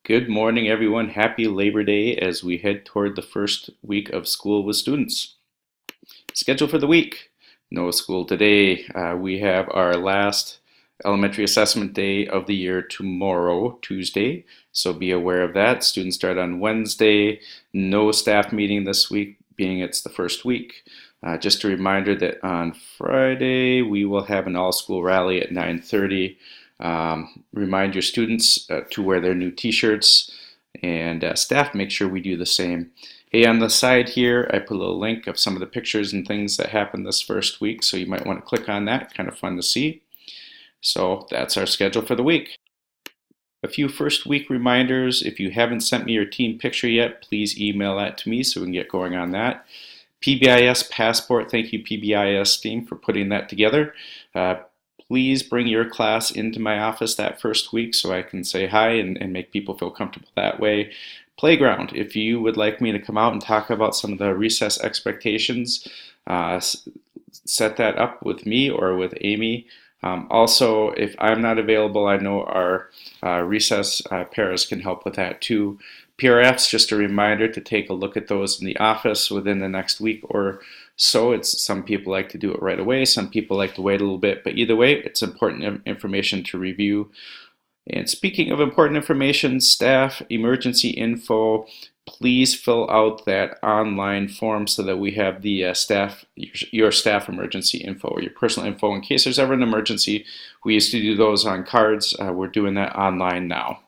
Good morning, everyone. Happy Labor Day as we head toward the first week of school with students. Schedule for the week. No school today. We have our last elementary assessment day of the year tomorrow, Tuesday. So be aware of that. Students start on Wednesday. No staff meeting this week, being it's the first week. Just a reminder that on Friday we will have an all-school rally at 9:30. Remind your students to wear their new t-shirts, and staff make sure we do the same. Hey, on the side here I put a little link of some of the pictures and things that happened this first week, so you might want to click on that. Kind of fun to see. So that's our schedule for the week. A few first week reminders: if you haven't sent me your team picture yet, please email that to me so we can get going on that. PBIS passport, thank you PBIS team for putting that together. Please bring your class into my office that first week so I can say hi and make people feel comfortable that way. Playground, if you would like me to come out and talk about some of the recess expectations, set that up with me or with Amy. Also, if I'm not available, I know our recess paras can help with that too. PRFs, just a reminder to take a look at those in the office within the next week or so. Some people like to do it right away, some people like to wait a little bit, but either way, it's important information to review. And speaking of important information, staff emergency info, please fill out that online form so that we have the your staff emergency info or your personal info in case there's ever an emergency. We used to do those on cards. We're doing that online now.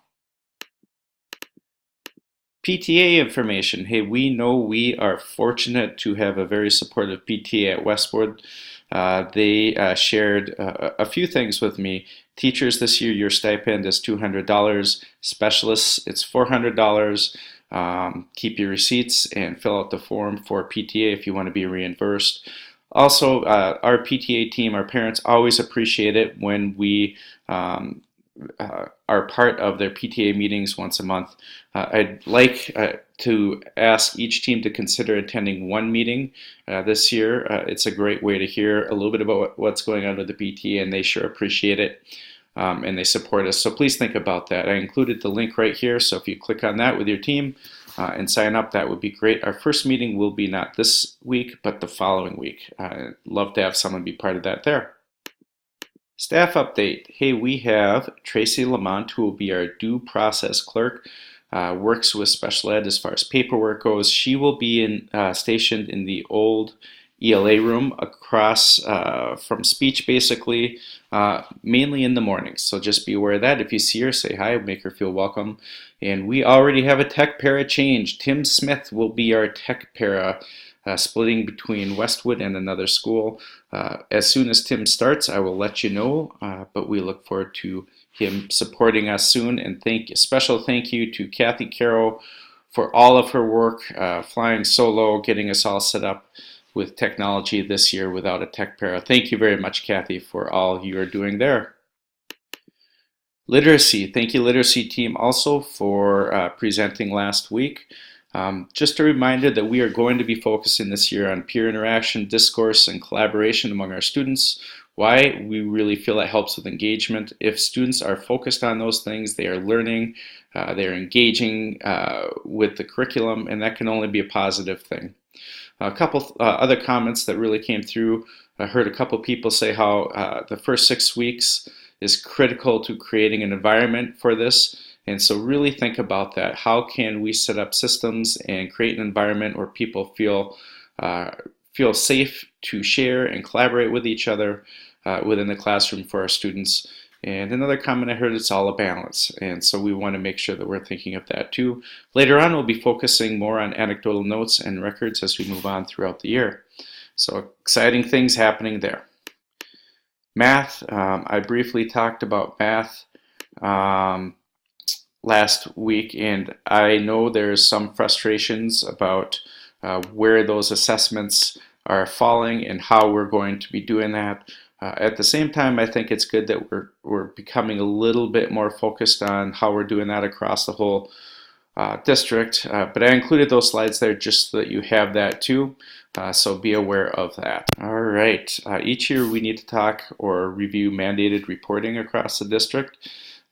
PTA information. Hey, we know we are fortunate to have a very supportive PTA at Westwood. They shared a few things with me. Teachers this year, your stipend is $200. Specialists, it's $400. Keep your receipts and fill out the form for PTA if you want to be reimbursed. Also, our PTA team, our parents always appreciate it when we are part of their PTA meetings once a month. I'd like to ask each team to consider attending one meeting this year. It's a great way to hear a little bit about what's going on with the PTA, and they sure appreciate it, and they support us. So please think about that. I included the link right here, so if you click on that with your team and sign up, that would be great. Our first meeting will be not this week, but the following week. I'd love to have someone be part of that there. Staff update. Hey, we have Tracy Lamont, who will be our due process clerk, works with special ed as far as paperwork goes. She will be stationed in the old ELA room across from speech, basically, mainly in the mornings. So just be aware of that. If you see her, say hi, make her feel welcome. And we already have a tech para change. Tim Smith will be our tech para, splitting between Westwood and another school. As soon as Tim starts, I will let you know, but we look forward to him supporting us soon. And special thank you to Kathy Carroll for all of her work, flying solo, getting us all set up with technology this year without a tech para. Thank you very much, Kathy, for all you are doing there. Literacy, thank you Literacy team also for presenting last week. Just a reminder that we are going to be focusing this year on peer interaction, discourse, and collaboration among our students. Why? We really feel that helps with engagement. If students are focused on those things, they are learning, they're engaging with the curriculum, and that can only be a positive thing. A couple other comments that really came through. I heard a couple people say how the first 6 weeks is critical to creating an environment for this. And so really think about that. How can we set up systems and create an environment where people feel safe to share and collaborate with each other within the classroom for our students? And another comment I heard, it's all a balance. And so we want to make sure that we're thinking of that too. Later on, we'll be focusing more on anecdotal notes and records as we move on throughout the year. So exciting things happening there. Math, I briefly talked about math last week, and I know there's some frustrations about where those assessments are falling and how we're going to be doing that. At the same time, I think it's good that we're becoming a little bit more focused on how we're doing that across the whole district. But I included those slides there just so that you have that too. So be aware of that. All right. Each year we need to talk or review mandated reporting across the district.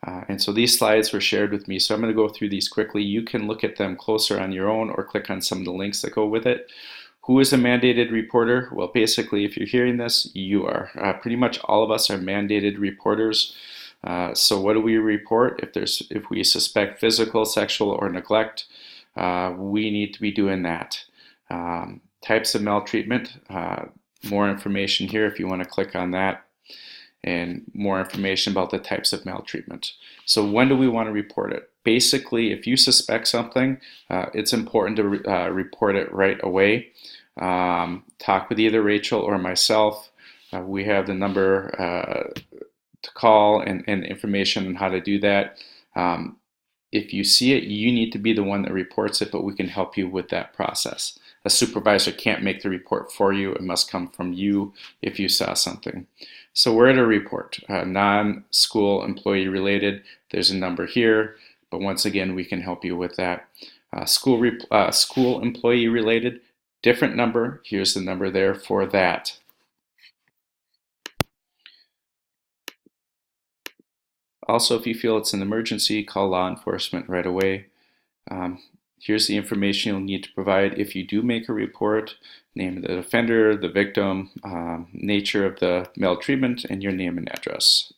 And so these slides were shared with me, so I'm going to go through these quickly. You can look at them closer on your own or click on some of the links that go with it. Who is a mandated reporter? Well, basically, if you're hearing this, you are. Pretty much all of us are mandated reporters. So what do we report? If we suspect physical, sexual, or neglect, we need to be doing that. Types of maltreatment, more information here if you want to click on that, and more information about the types of maltreatment. So when do we want to report it? Basically, if you suspect something, it's important to report it right away. Talk with either Rachel or myself. We have the number to call and information on how to do that. If you see it, you need to be the one that reports it, but we can help you with that process. A supervisor can't make the report for you. It must come from you if you saw something. So where to report? Non-school employee related, there's a number here, but once again, we can help you with that. School employee related, different number. Here's the number there for that. Also, if you feel it's an emergency, call law enforcement right away. Here's the information you'll need to provide if you do make a report: name of the offender, the victim, nature of the maltreatment, and your name and address.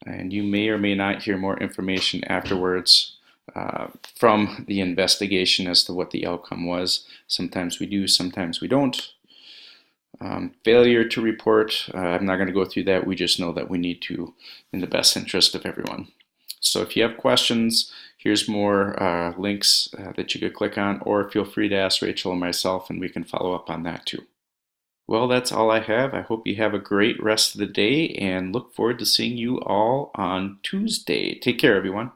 And you may or may not hear more information afterwards from the investigation as to what the outcome was. Sometimes we do, sometimes we don't. Failure to report, I'm not going to go through that. We just know that we need to in the best interest of everyone. So if you have questions, here's more links that you could click on, or feel free to ask Rachel and myself and we can follow up on that too. Well, that's all I have. I hope you have a great rest of the day and look forward to seeing you all on Tuesday. Take care, everyone.